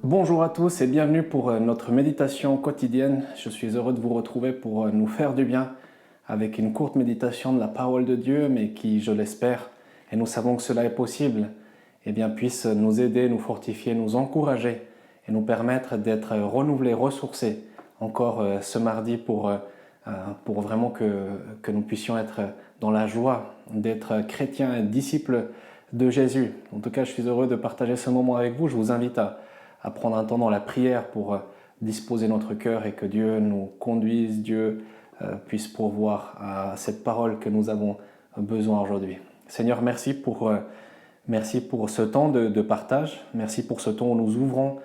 Bonjour à tous et bienvenue pour notre méditation quotidienne. Je suis heureux de vous retrouver pour nous faire du bien avec une courte méditation de la parole de Dieu, mais qui, je l'espère, et nous savons que cela est possible, puisse nous aider, nous fortifier, nous encourager et nous permettre d'être renouvelés, ressourcés encore ce mardi pour vraiment que nous puissions être dans la joie d'être chrétiens et disciples de Jésus. En tout cas, je suis heureux de partager ce moment avec vous. Je vous invite à prendre un temps dans la prière pour disposer notre cœur et que Dieu nous conduise, Dieu puisse pourvoir à cette parole que nous avons besoin aujourd'hui. Seigneur, merci pour ce temps de partage, merci pour ce temps où nous ouvrons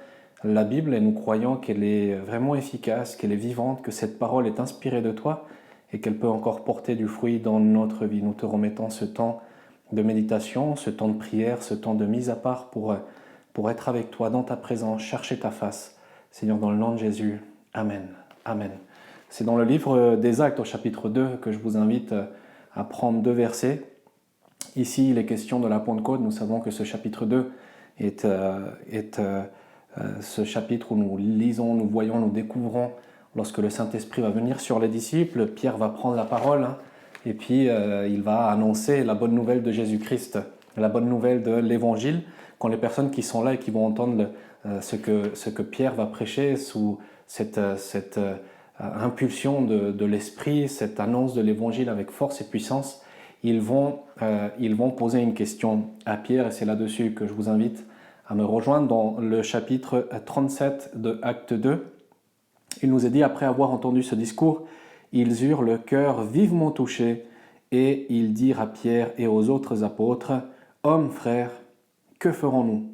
la Bible et nous croyons qu'elle est vraiment efficace, qu'elle est vivante, que cette parole est inspirée de toi et qu'elle peut encore porter du fruit dans notre vie. Nous te remettons ce temps de méditation, ce temps de prière, ce temps de mise à part pour être avec toi dans ta présence, chercher ta face. Seigneur, dans le nom de Jésus, Amen. Amen. C'est dans le livre des Actes au chapitre 2 que je vous invite à prendre 2 versets. Ici, il est question de la Pentecôte. Nous savons que ce chapitre 2 est ce chapitre où nous lisons, nous voyons, nous découvrons lorsque le Saint-Esprit va venir sur les disciples. Pierre va prendre la parole et puis il va annoncer la bonne nouvelle de Jésus-Christ, la bonne nouvelle de l'Évangile, quand les personnes qui sont là et qui vont entendre ce que Pierre va prêcher sous cette impulsion de l'Esprit, cette annonce de l'Évangile avec force et puissance, ils vont poser une question à Pierre, et c'est là-dessus que je vous invite à me rejoindre dans le chapitre 37 de Acte 2. Il nous est dit, après avoir entendu ce discours, ils eurent le cœur vivement touché, et ils dirent à Pierre et aux autres apôtres, « Hommes, frères, que ferons-nous »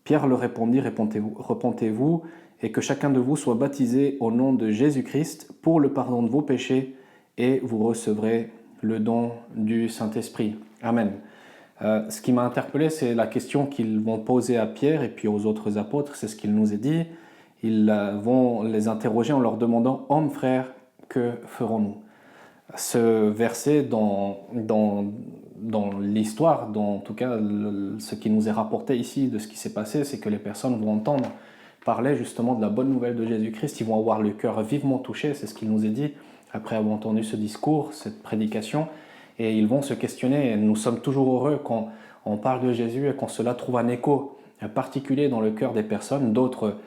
Pierre leur répondit, « Repentez-vous, et que chacun de vous soit baptisé au nom de Jésus-Christ pour le pardon de vos péchés, et vous recevrez le don du Saint-Esprit. » Amen. Ce qui m'a interpellé, c'est la question qu'ils vont poser à Pierre et puis aux autres apôtres, c'est ce qu'il nous est dit. Ils vont les interroger en leur demandant « Hommes, frères, que ferons-nous » Ce verset dans l'histoire, en tout cas ce qui nous est rapporté ici de ce qui s'est passé, c'est que les personnes vont entendre parler justement de la bonne nouvelle de Jésus-Christ, ils vont avoir le cœur vivement touché, c'est ce qu'il nous est dit après avoir entendu ce discours, cette prédication, et ils vont se questionner. Et nous sommes toujours heureux quand on parle de Jésus et quand cela trouve un écho particulier dans le cœur des personnes. D'autres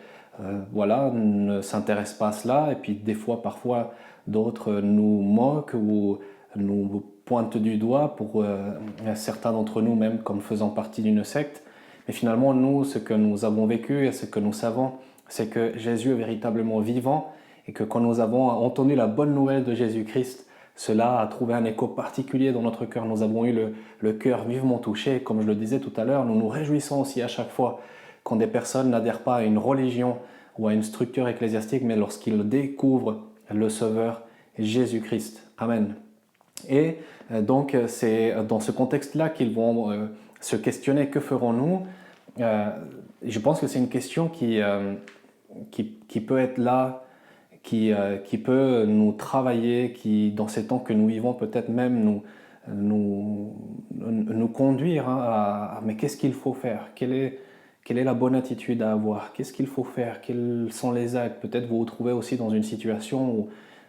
ne s'intéressent pas à cela, et puis des fois, parfois, d'autres nous moquent ou nous pointent du doigt pour certains d'entre nous même comme faisant partie d'une secte. Mais finalement, nous, ce que nous avons vécu et ce que nous savons, c'est que Jésus est véritablement vivant et que quand nous avons entendu la bonne nouvelle de Jésus-Christ, cela a trouvé un écho particulier dans notre cœur. Nous avons eu le cœur vivement touché. Comme je le disais tout à l'heure, nous nous réjouissons aussi à chaque fois quand des personnes n'adhèrent pas à une religion ou à une structure ecclésiastique, mais lorsqu'ils découvrent le Sauveur Jésus-Christ. Amen. Et donc, c'est dans ce contexte-là qu'ils vont se questionner, que ferons-nous ? Je pense que c'est une question qui peut être là, qui peut nous travailler, qui, dans ces temps que nous vivons, peut-être même nous conduire à mais qu'est-ce qu'il faut faire ? Quelle est la bonne attitude à avoir ? Qu'est-ce qu'il faut faire ? Quels sont les actes ? Peut-être vous vous trouvez aussi dans une situation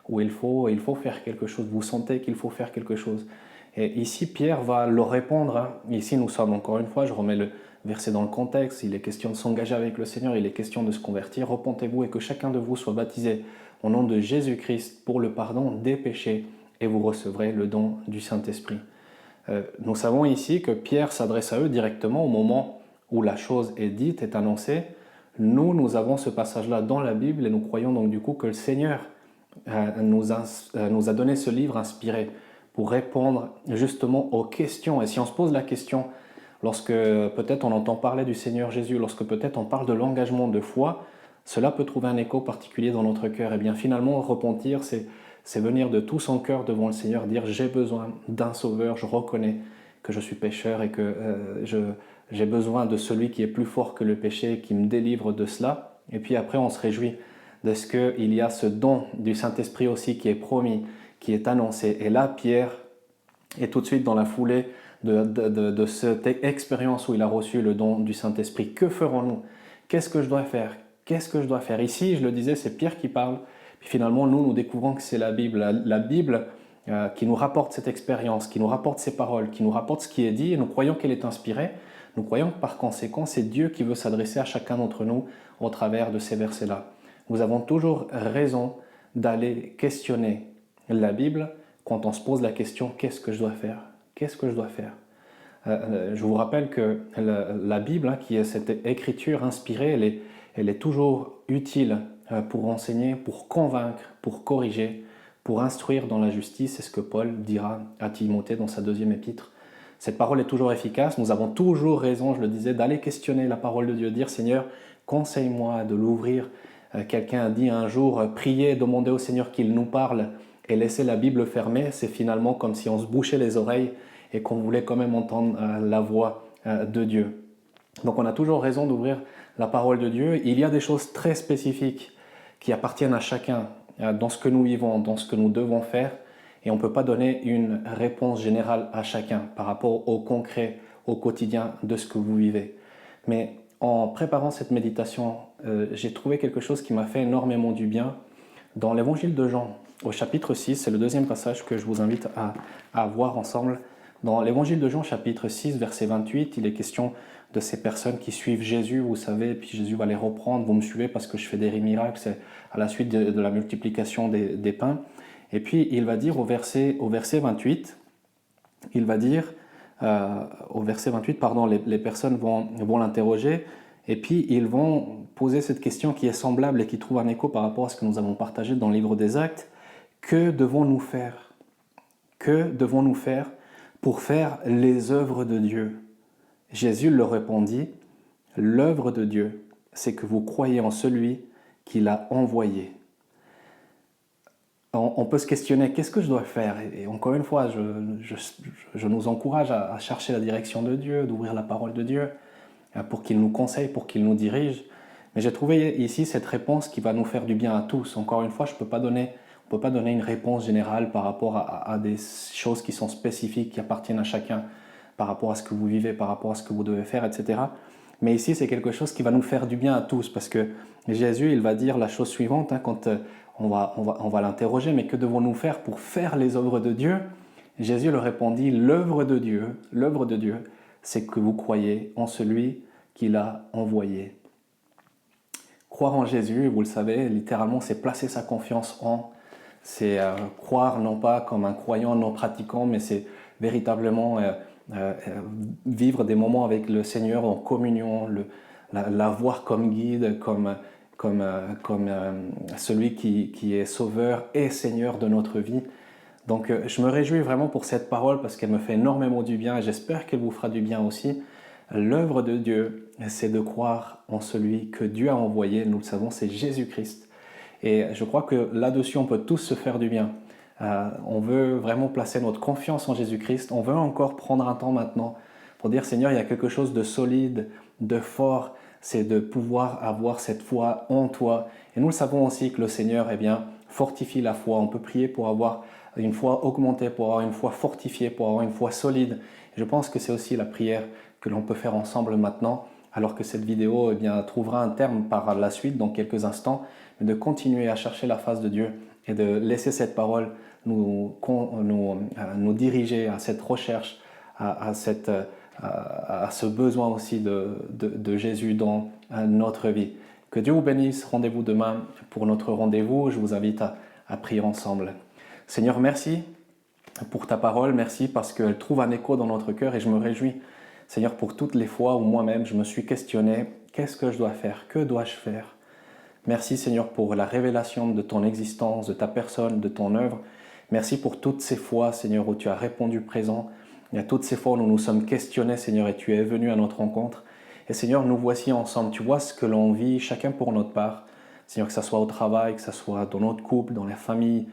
où il faut faire quelque chose. Vous sentez qu'il faut faire quelque chose. Et ici, Pierre va leur répondre. Ici, nous sommes, encore une fois, je remets le verset dans le contexte, il est question de s'engager avec le Seigneur, il est question de se convertir. Repentez-vous et que chacun de vous soit baptisé au nom de Jésus-Christ pour le pardon des péchés, et vous recevrez le don du Saint-Esprit. Nous savons ici que Pierre s'adresse à eux directement au moment où la chose est dite, est annoncée. Nous avons ce passage-là dans la Bible et nous croyons donc du coup que le Seigneur nous a donné ce livre inspiré pour répondre justement aux questions. Et si on se pose la question, lorsque peut-être on entend parler du Seigneur Jésus, lorsque peut-être on parle de l'engagement de foi, cela peut trouver un écho particulier dans notre cœur. Et bien finalement, repentir, c'est venir de tout son cœur devant le Seigneur, dire j'ai besoin d'un sauveur, je reconnais que je suis pécheur et que j'ai besoin de celui qui est plus fort que le péché, qui me délivre de cela. Et puis après, on se réjouit de ce qu'il y a ce don du Saint-Esprit aussi qui est promis, qui est annoncé. Et là, Pierre est tout de suite dans la foulée de cette expérience où il a reçu le don du Saint-Esprit. Que ferons-nous ? Qu'est-ce que je dois faire? Qu'est-ce que je dois faire? Ici, je le disais, c'est Pierre qui parle. Puis finalement, nous découvrons que c'est la Bible. La Bible qui nous rapporte cette expérience, qui nous rapporte ces paroles, qui nous rapporte ce qui est dit, et nous croyons qu'elle est inspirée. Nous croyons que par conséquent, c'est Dieu qui veut s'adresser à chacun d'entre nous au travers de ces versets-là. Nous avons toujours raison d'aller questionner la Bible quand on se pose la question « Qu'est-ce que je dois faire? Qu'est-ce que je dois faire ?» Je vous rappelle que la Bible, qui est cette écriture inspirée, elle est toujours utile pour enseigner, pour convaincre, pour corriger, pour instruire dans la justice. C'est ce que Paul dira à Timothée dans sa deuxième épître. Cette parole est toujours efficace. Nous avons toujours raison, je le disais, d'aller questionner la parole de Dieu, dire « Seigneur, conseille-moi de l'ouvrir ». Quelqu'un a dit un jour « Prier, demander au Seigneur qu'il nous parle et laisser la Bible fermée », c'est finalement comme si on se bouchait les oreilles et qu'on voulait quand même entendre la voix de Dieu. Donc on a toujours raison d'ouvrir la parole de Dieu. Il y a des choses très spécifiques qui appartiennent à chacun dans ce que nous vivons, dans ce que nous devons faire, et on ne peut pas donner une réponse générale à chacun par rapport au concret, au quotidien de ce que vous vivez. Mais en préparant cette méditation, j'ai trouvé quelque chose qui m'a fait énormément du bien. Dans l'évangile de Jean, au chapitre 6, c'est le deuxième passage que je vous invite à voir ensemble. Dans l'évangile de Jean, chapitre 6, verset 28, il est question de ces personnes qui suivent Jésus, vous savez, puis Jésus va les reprendre. Vous me suivez parce que je fais des miracles, c'est à la suite de la multiplication des pains. Et puis il va dire au verset 28, il va dire, au verset 28, pardon, les personnes vont l'interroger, et puis ils vont poser cette question qui est semblable et qui trouve un écho par rapport à ce que nous avons partagé dans le livre des Actes. Que devons-nous faire? Que devons-nous faire pour faire les œuvres de Dieu? Jésus leur répondit, « L'œuvre de Dieu, c'est que vous croyez en celui qui l'a envoyé. » On peut se questionner, qu'est-ce que je dois faire? Et encore une fois, je nous encourage à chercher la direction de Dieu, d'ouvrir la parole de Dieu, pour qu'il nous conseille, pour qu'il nous dirige. Mais j'ai trouvé ici cette réponse qui va nous faire du bien à tous. Encore une fois, on ne peut pas donner une réponse générale par rapport à des choses qui sont spécifiques, qui appartiennent à chacun, par rapport à ce que vous vivez, par rapport à ce que vous devez faire, etc. Mais ici, c'est quelque chose qui va nous faire du bien à tous, parce que Jésus, il va dire la chose suivante, quand on va l'interroger, mais que devons-nous faire pour faire les œuvres de Dieu? Jésus leur répondit, l'œuvre de Dieu, c'est que vous croyez en celui qui l'a envoyé. Croire en Jésus, vous le savez, littéralement, c'est placer sa confiance en, c'est croire non pas comme un croyant non pratiquant, mais c'est véritablement vivre des moments avec le Seigneur en communion, l'avoir comme guide, comme celui qui est sauveur et Seigneur de notre vie. Donc je me réjouis vraiment pour cette parole parce qu'elle me fait énormément du bien et j'espère qu'elle vous fera du bien aussi. L'œuvre de Dieu, c'est de croire en celui que Dieu a envoyé, nous le savons, c'est Jésus-Christ. Et je crois que là-dessus, on peut tous se faire du bien. On veut vraiment placer notre confiance en Jésus-Christ. On veut encore prendre un temps maintenant pour dire, Seigneur, il y a quelque chose de solide, de fort, c'est de pouvoir avoir cette foi en toi. Et nous le savons aussi que le Seigneur, fortifie la foi. On peut prier pour avoir une foi augmentée, pour avoir une foi fortifiée, pour avoir une foi solide. Et je pense que c'est aussi la prière que l'on peut faire ensemble maintenant, alors que cette vidéo trouvera un terme par la suite, dans quelques instants, mais de continuer à chercher la face de Dieu et de laisser cette parole nous diriger à cette recherche, à ce besoin aussi de Jésus dans notre vie. Que Dieu vous bénisse. Rendez-vous demain pour notre rendez-vous. Je vous invite à prier ensemble. Seigneur, merci pour ta parole. Merci parce qu'elle trouve un écho dans notre cœur et je me réjouis, Seigneur, pour toutes les fois où moi-même je me suis questionné, qu'est-ce que je dois faire? Que dois-je faire? Merci, Seigneur, pour la révélation de ton existence, de ta personne, de ton œuvre. Merci pour toutes ces fois, Seigneur, où tu as répondu présent. Il y a toutes ces fois où nous nous sommes questionnés, Seigneur, et tu es venu à notre rencontre. Et Seigneur, nous voici ensemble. Tu vois ce que l'on vit, chacun pour notre part. Seigneur, que ce soit au travail, que ce soit dans notre couple, dans la famille,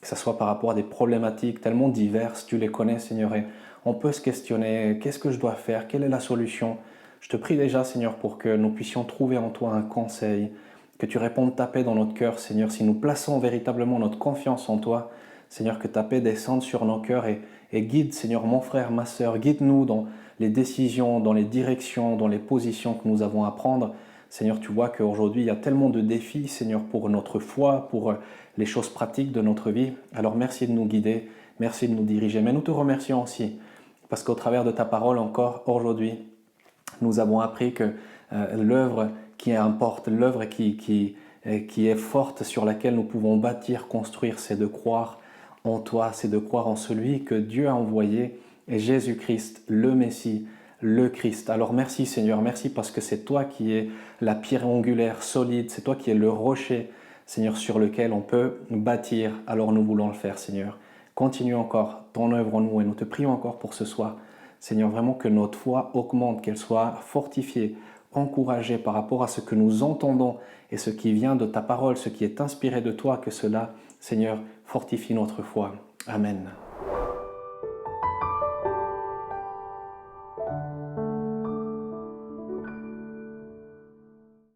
que ce soit par rapport à des problématiques tellement diverses, tu les connais, Seigneur, et on peut se questionner, qu'est-ce que je dois faire? Quelle est la solution? Je te prie déjà, Seigneur, pour que nous puissions trouver en toi un conseil, que tu répondes ta paix dans notre cœur, Seigneur, si nous plaçons véritablement notre confiance en toi, Seigneur, que ta paix descende sur nos cœurs et guide, Seigneur, mon frère, ma sœur, guide-nous dans les décisions, dans les directions, dans les positions que nous avons à prendre. Seigneur, tu vois qu'aujourd'hui, il y a tellement de défis, Seigneur, pour notre foi, pour les choses pratiques de notre vie. Alors merci de nous guider, merci de nous diriger. Mais nous te remercions aussi, parce qu'au travers de ta parole encore aujourd'hui, nous avons appris que l'œuvre qui importe, l'œuvre qui est forte, sur laquelle nous pouvons bâtir, construire, c'est de croire en toi, c'est de croire en celui que Dieu a envoyé, et Jésus-Christ, le Messie, le Christ. Alors merci Seigneur, merci parce que c'est toi qui es la pierre angulaire solide, c'est toi qui es le rocher, Seigneur, sur lequel on peut bâtir. Alors nous voulons le faire, Seigneur. Continue encore ton œuvre en nous et nous te prions encore pour ce soir. Seigneur, vraiment que notre foi augmente, qu'elle soit fortifiée, encouragée par rapport à ce que nous entendons et ce qui vient de ta parole, ce qui est inspiré de toi, que cela, Seigneur, fortifie notre foi. Amen.